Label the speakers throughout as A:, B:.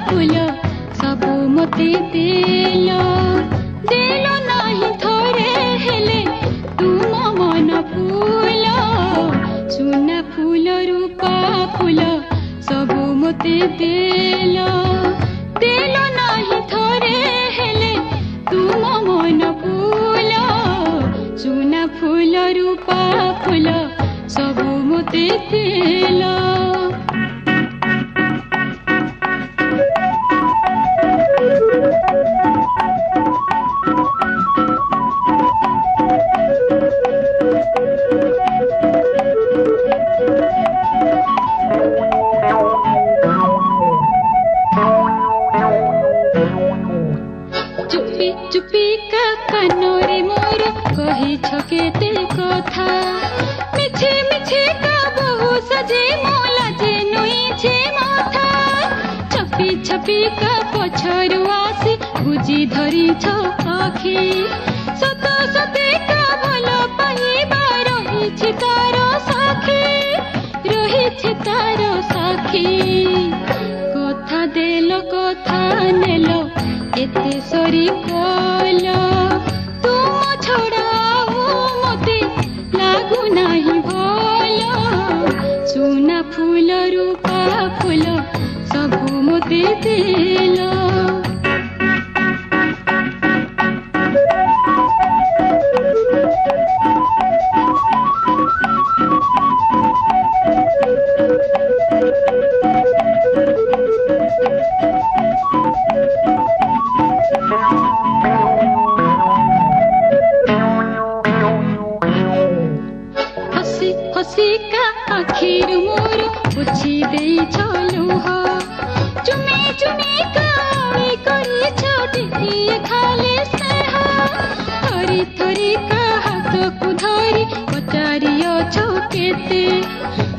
A: फूल सबु मते देलो देलो नाही थोरे हेले तुम मन फूल सुना फूल रूपा फूल सबु मते देलो देलो नाही थोरे हेले तुम मन फूल सुना फूल रूपा फूल सबु मते देलो चुपी का कानोरे मोर कही छकेते कथा मिछे मिछे का बहु सजे मोला जे नुई छे माथा छपी छपी का पछरु आसी बुझी धरी छ आखी सत सते का भलो पाइबा रही छी तारो साखी कथा देलो कथा नेलो एते सरी कलो तुम छोड़ाओ मते लागू नाही भलो सुना फूल रूपा फूल सबु मते देलो हसी का आखिर मोर पुछी दे लुह चुमे चुमे काली करी छोटी खाली स्नेह थरी थरी का हाथ को धरी पचारियो छो केते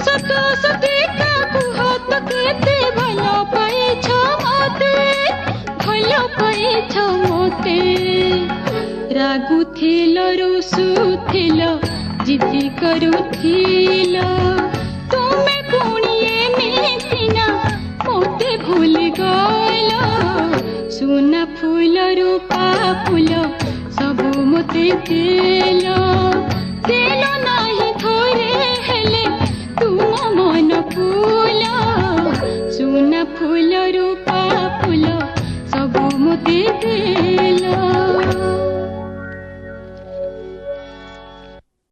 A: सत सते का कुह तो केते भलो पाई छो मोते रागु थिलो रुसु थिलो जिद्दी करुथिलो तुमे पुणिये मिसिना मोते भूल गलो सुना फूल रूपा फूल सबु मते देलो देलो नाही थोरे हेले तुम मन फूल सुना फूल रूपा फूल सबु मते देलो।